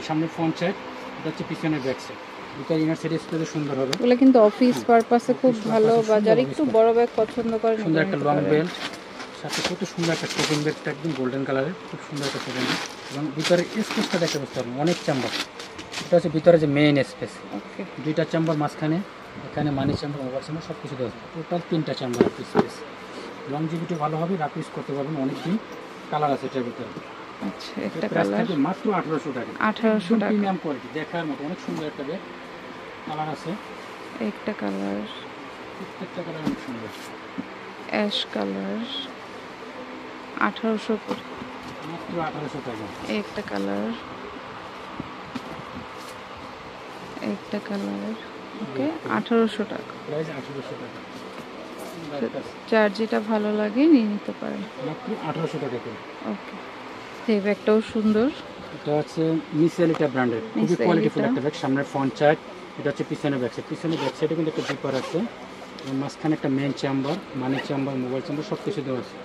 সামনে front side, এটা হচ্ছে পিছনের ব্যাক সাইড। এটা ইনার সাইড স্পেস সুন্দর হবে। এগুলো কিন্তু অফিস পারপাসে খুব ভালো, বা যারা একটু বড় ব্যাগ পছন্দ করেন সুন্দর একটা লং বেল্ট, সাথে কত সুন্দর একটা টোকেন ব্যাগটা একদম গোল্ডেন কালারের, খুব সুন্দর একটা টোকেন। এবং ভিতরে স্পেসটা দেখতে বুঝতে পারবেন, অনেক চেম্বার। এটা হচ্ছে ভিতরে যে মেইন স্পেস, ওকে। দুইটা চেম্বার মাঝখানে, এখানে মানি চেম্বার, মোবাইল চেম্বার সব কিছু দেওয়া আছে। টোটাল 3টা চেম্বার স্পেস। লংজিভিটি ভালো হবে, রাফ ইউজ করতে পারবেন অনেকদিন। কালার আছে এটার ভিতরে। আচ্ছা, একটা কালার মাত্র 1800 টাকা। 1800 টাকা। প্রিমিয়াম কোয়ালিটি, দেখার মতো অনেক সুন্দর একটা ব্যাগ। কালার আছে, একটা কালার প্রত্যেকটা কালার অনেক সুন্দর। অ্যাশ কালার 1800 করে, মাত্র 1800 টাকা। একটা কালার, একটা কালার, ওকে 1800 টাকা। প্রাইস 1800 টাকা। যার যেটা ভালো লাগে নিয়ে নিতে পারেন। মাত্র 1800 টাকা করে। ওকে, এই ব্যাগটাও সুন্দর। এটা হচ্ছে মিসেলিটা ব্র্যান্ডের, খুবই কোয়ালিটিফুল একটা ব্যাগ। সামনের ফ্রন্ট সাইড, এটা হচ্ছে পিছনের ব্যাক সাইড। পিছনের ব্যাক সাইডে কিন্তু একটা জিপার আছে, এবং মাঝখানে একটা মেইন চেম্বার, মানি চেম্বার, মোবাইল চেম্বার সব কিছু দেওয়া আছে।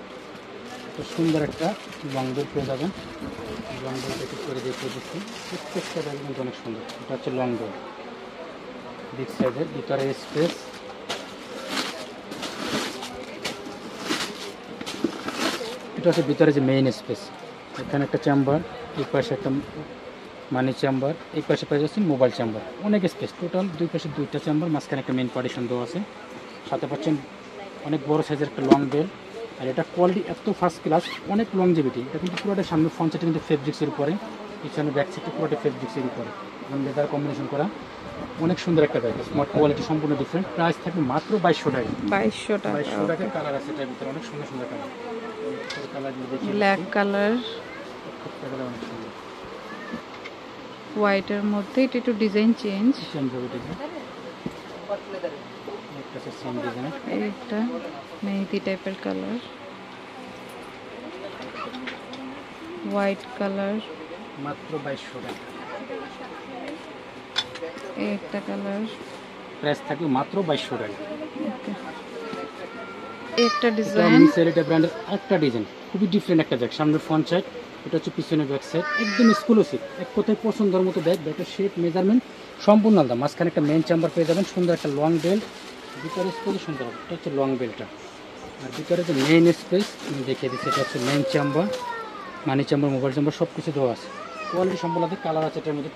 তো সুন্দর একটা লং বেল পেয়ে যাবেন। লং বেলটা ঠিক করে দেখিয়ে দিচ্ছি, প্রত্যেকটা ব্যাগ কিন্তু অনেক সুন্দর। এটা হচ্ছে লং বেল, বিগ সাইজের, ভিতরে স্পেস। এটা হচ্ছে ভিতরে যে মেইন স্পেস, এখানে একটা চেম্বার, এই পাশে একটা মানি চেম্বার, এই পাশে পেয়ে যাচ্ছেন মোবাইল চেম্বার, অনেক স্পেস। টোটাল দুই পাশে 2টা চেম্বার, মাঝখানে একটা মেইন পার্টিশন দেওয়া আছে। সাথে পাচ্ছেন অনেক বড় সাইজের একটা লং বেল। আর এটা কোয়ালিটি এত ফার্স্ট ক্লাস, অনেক লংজিভিটি। এটা কিন্তু পুরোটা সামনে ফ্রন্ট সাইডে কিন্তু ফেব্রিক্সের উপরে, পিছনে ব্যাক সাইডে পুরোটা ফেব্রিক্সের উপরে, এবং লেদার কম্বিনেশন করা, অনেক সুন্দর একটা ব্যাগ। স্মার্ট কোয়ালিটি সম্পূর্ণ ডিফারেন্ট। প্রাইস থাকবে মাত্র 2200 টাকা। 2200 টাকা। 2200 টাকা। কালার আছে এটার ভিতরে, অনেক সুন্দর সুন্দর কালার। ব্ল্যাক কালার, অনেক সুন্দর। হোয়াইটের মধ্যে এটা একটু ডিজাইন চেঞ্জ। একটা মেহেদি টাইপের কালার, হোয়াইট কালার, মাত্র 2200 টাকা। একটা কালার, প্রাইস থাকবে মাত্র 2200 টাকা। একটা ডিজাইন, মিসেলিটা ব্র্যান্ডের একটা ডিজাইন, খুবই ডিফারেন্ট একটা ব্যাগ। সামনে ফ্রন্ট সাইড, এটা হচ্ছে পিছনে ব্যাক সাইড, একদম এক্সক্লুসিভ, এক কথায় পছন্দের মতো ব্যাগ। ব্যাগের শেপ, মেজারমেন্ট সম্পূর্ণ আলাদা। মাঝখানে একটা মেইন চেম্বার পেয়ে যাবেন, সুন্দর একটা লং বেল্ট, ভিতরে স্পেস সুন্দর হবে। এটা হচ্ছে লং বেল্টটা, আর ভিতরে যে মেইন স্পেস আমি দেখিয়ে দিচ্ছি, এটা হচ্ছে মেইন চেম্বার, মানি চেম্বার, মোবাইল চেম্বার সব কিছু দেওয়া আছে। কোয়ালিটি সম্পূর্ণ। কালার আছে এটার মধ্যে।